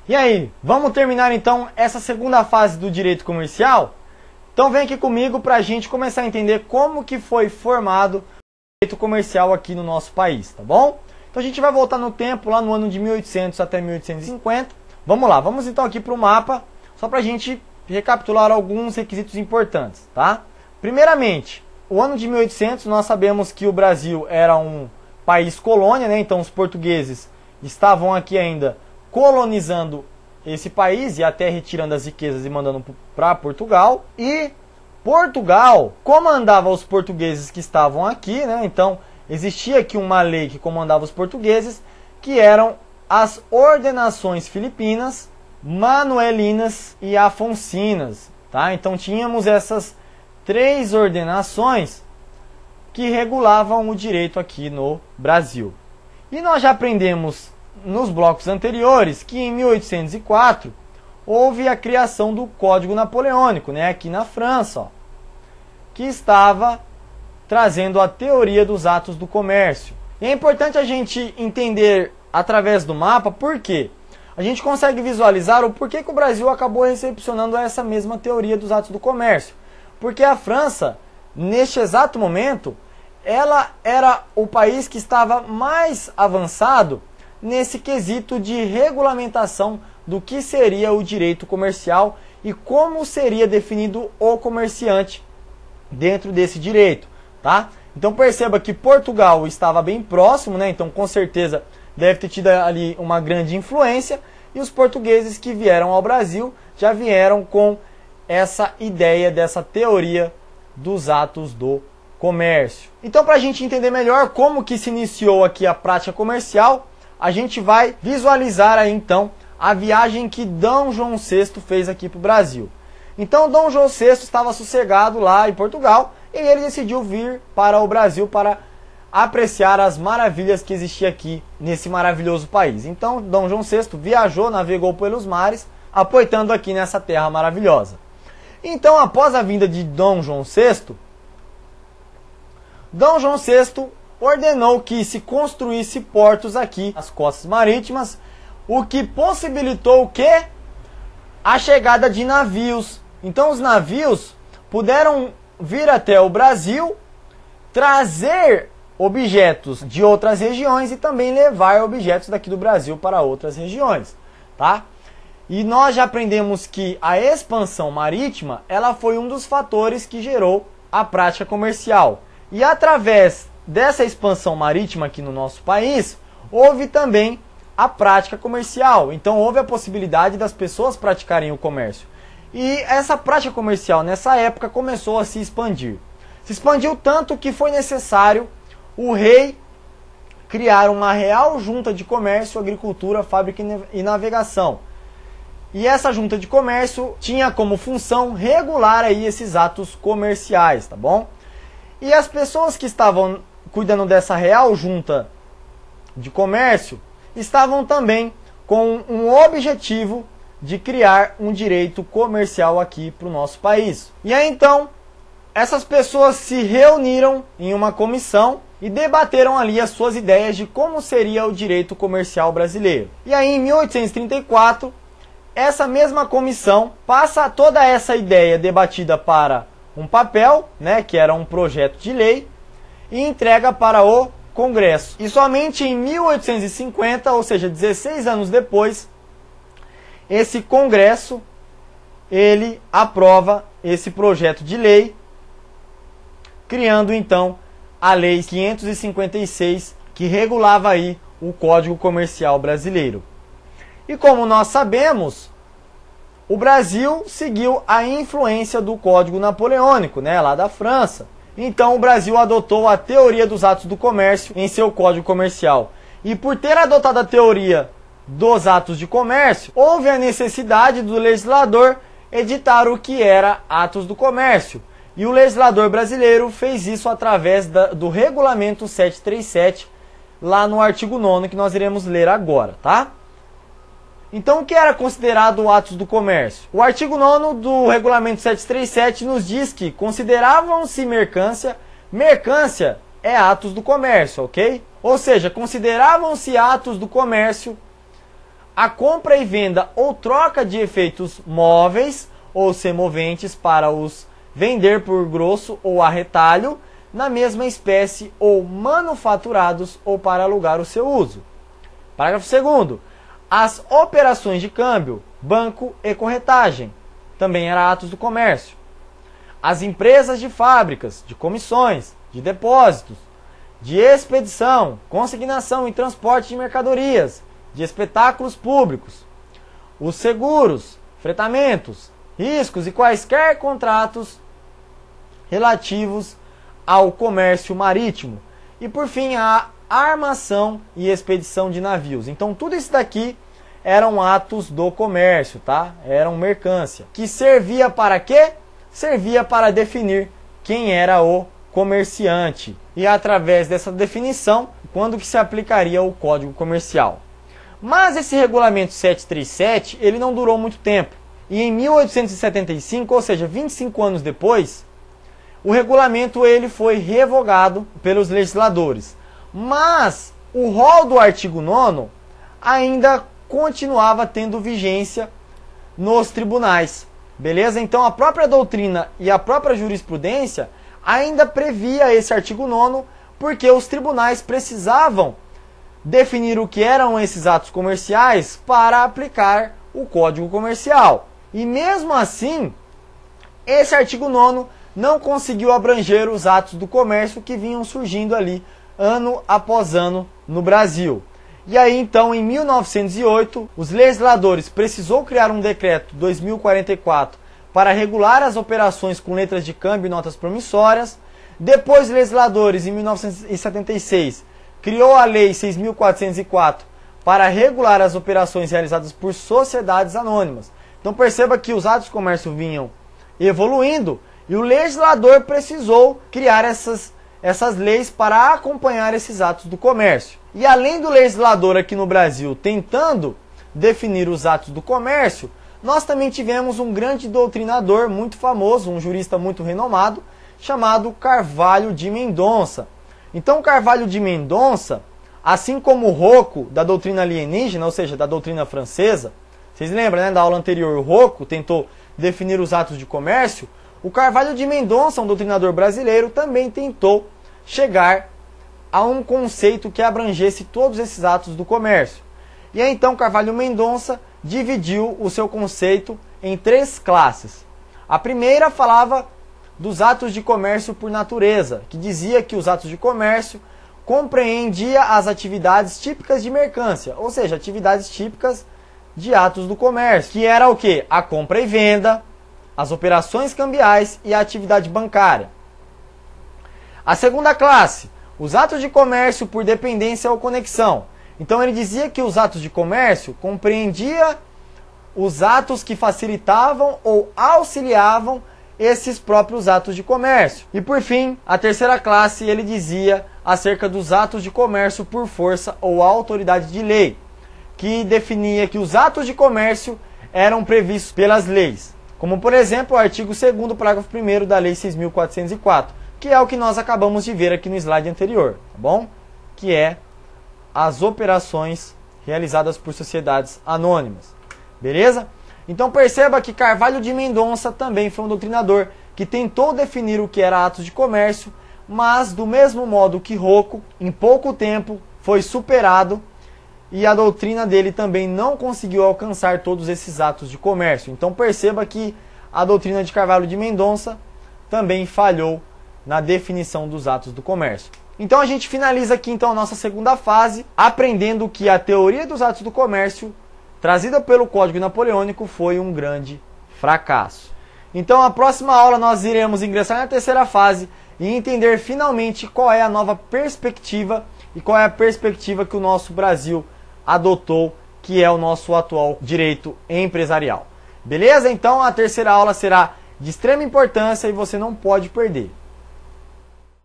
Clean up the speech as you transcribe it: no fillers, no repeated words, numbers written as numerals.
E aí, vamos terminar então essa segunda fase do direito comercial? Então vem aqui comigo para a gente começar a entender como que foi formado o direito comercial aqui no nosso país, tá bom? Então a gente vai voltar no tempo, lá no ano de 1800 até 1850. Vamos lá, vamos então aqui para o mapa, só para a gente recapitular alguns requisitos importantes, tá? Primeiramente, o ano de 1800, nós sabemos que o Brasil era um país colônia, né? Então os portugueses estavam aqui ainda colonizando esse país e até retirando as riquezas e mandando para Portugal. E Portugal comandava os portugueses que estavam aqui, né? Então existia aqui uma lei que comandava os portugueses, que eram as ordenações filipinas, manuelinas e afoncinas, tá? Então tínhamos essas três ordenações que regulavam o direito aqui no Brasil. E nós já aprendemos nos blocos anteriores que em 1804 houve a criação do Código Napoleônico, né, aqui na França, ó, que estava trazendo a teoria dos atos do comércio. E é importante a gente entender através do mapa porque a gente consegue visualizar o porquê que o Brasil acabou recepcionando essa mesma teoria dos atos do comércio. Porque a França, neste exato momento, ela era o país que estava mais avançado nesse quesito de regulamentação do que seria o direito comercial e como seria definido o comerciante dentro desse direito, tá? Então perceba que Portugal estava bem próximo, né? Então com certeza deve ter tido ali uma grande influência, e os portugueses que vieram ao Brasil já vieram com essa ideia dessa teoria dos atos do comércio. Então para a gente entender melhor como que se iniciou aqui a prática comercial, a gente vai visualizar aí então a viagem que Dom João VI fez aqui para o Brasil. Então Dom João VI estava sossegado lá em Portugal e ele decidiu vir para o Brasil para apreciar as maravilhas que existiam aqui nesse maravilhoso país. Então Dom João VI viajou, navegou pelos mares, aportando aqui nessa terra maravilhosa. Então após a vinda de Dom João VI, Dom João VI ordenou que se construísse portos aqui nas costas marítimas, o que possibilitou o quê? A chegada de navios. Então os navios puderam vir até o Brasil, trazer objetos de outras regiões e também levar objetos daqui do Brasil para outras regiões, tá? E nós já aprendemos que a expansão marítima, ela foi um dos fatores que gerou a prática comercial. E através dessa expansão marítima aqui no nosso país, houve também a prática comercial. Então houve a possibilidade das pessoas praticarem o comércio. E essa prática comercial nessa época começou a se expandir. Se expandiu tanto que foi necessário o rei criar uma real junta de comércio, agricultura, fábrica e navegação. E essa junta de comércio tinha como função regular aí esses atos comerciais, tá bom? E as pessoas que estavam cuidando dessa real junta de comércio estavam também com um objetivo de criar um direito comercial aqui para o nosso país. E aí então, essas pessoas se reuniram em uma comissão e debateram ali as suas ideias de como seria o direito comercial brasileiro. E aí em 1834, essa mesma comissão passa toda essa ideia debatida para um papel, né, que era um projeto de lei, e entrega para o Congresso. E somente em 1850, ou seja, 16 anos depois, esse Congresso ele aprova esse projeto de lei, criando então a Lei 556, que regulava aí o Código Comercial brasileiro. E como nós sabemos, o Brasil seguiu a influência do Código Napoleônico, né, lá da França. Então o Brasil adotou a teoria dos atos do comércio em seu Código Comercial. E por ter adotado a teoria dos atos de comércio, houve a necessidade do legislador editar o que era atos do comércio. E o legislador brasileiro fez isso através do Regulamento 737, lá no artigo 9º, que nós iremos ler agora, tá? Então, o que era considerado atos do comércio? O artigo 9º do Regulamento 737 nos diz que consideravam-se mercância é atos do comércio, ok? Ou seja, consideravam-se atos do comércio a compra e venda ou troca de efeitos móveis ou semoventes para os vender por grosso ou a retalho na mesma espécie ou manufaturados ou para alugar o seu uso. Parágrafo 2º. As operações de câmbio, banco e corretagem também eram atos do comércio. As empresas de fábricas, de comissões, de depósitos, de expedição, consignação e transporte de mercadorias, de espetáculos públicos, os seguros, fretamentos, riscos e quaisquer contratos relativos ao comércio marítimo. E por fim, a armação e expedição de navios. Então tudo isso daqui eram atos do comércio, tá? Eram mercância. Que servia para quê? Servia para definir quem era o comerciante. E através dessa definição, quando que se aplicaria o Código Comercial. Mas esse regulamento 737, ele não durou muito tempo. E em 1875, ou seja, 25 anos depois, o regulamento ele foi revogado pelos legisladores. Mas o rol do artigo 9º ainda continuava tendo vigência nos tribunais. Beleza? Então a própria doutrina e a própria jurisprudência ainda previa esse artigo 9º, porque os tribunais precisavam definir o que eram esses atos comerciais para aplicar o Código Comercial. E mesmo assim, esse artigo 9º não conseguiu abranger os atos do comércio que vinham surgindo ali ano após ano no Brasil. E aí então, em 1908, os legisladores precisou criar um decreto 2044 para regular as operações com letras de câmbio e notas promissórias. Depois, os legisladores, em 1976, criou a Lei 6.404 para regular as operações realizadas por sociedades anônimas. Então perceba que os atos de comércio vinham evoluindo e o legislador precisou criar essas leis para acompanhar esses atos do comércio. E além do legislador aqui no Brasil tentando definir os atos do comércio, nós também tivemos um grande doutrinador muito famoso, um jurista muito renomado, chamado Carvalho de Mendonça. Então Carvalho de Mendonça, assim como Rocco da doutrina alienígena, ou seja, da doutrina francesa, vocês lembram, né, da aula anterior, o Rocco tentou definir os atos de comércio, o Carvalho de Mendonça, um doutrinador brasileiro, também tentou chegar a um conceito que abrangesse todos esses atos do comércio. E aí então Carvalho Mendonça dividiu o seu conceito em 3 classes. A primeira falava dos atos de comércio por natureza, que dizia que os atos de comércio compreendia as atividades típicas de mercância, ou seja, atividades típicas de atos do comércio, que era o quê? A compra e venda, as operações cambiais e a atividade bancária. A segunda classe, os atos de comércio por dependência ou conexão. Então ele dizia que os atos de comércio compreendia os atos que facilitavam ou auxiliavam esses próprios atos de comércio. E por fim, a terceira classe, ele dizia acerca dos atos de comércio por força ou autoridade de lei, que definia que os atos de comércio eram previstos pelas leis, como por exemplo o artigo 2º, parágrafo 1º da Lei 6.404, que é o que nós acabamos de ver aqui no slide anterior, tá bom? Que é as operações realizadas por sociedades anônimas. Beleza? Então perceba que Carvalho de Mendonça também foi um doutrinador que tentou definir o que era atos de comércio, mas do mesmo modo que Rocco, em pouco tempo foi superado e a doutrina dele também não conseguiu alcançar todos esses atos de comércio. Então perceba que a doutrina de Carvalho de Mendonça também falhou na definição dos atos do comércio. Então a gente finaliza aqui então a nossa segunda fase, aprendendo que a teoria dos atos do comércio, trazida pelo Código Napoleônico, foi um grande fracasso. Então na próxima aula nós iremos ingressar na terceira fase e entender finalmente qual é a nova perspectiva e qual é a perspectiva que o nosso Brasil adotou, que é o nosso atual direito empresarial. Beleza? Então a terceira aula será de extrema importância e você não pode perder.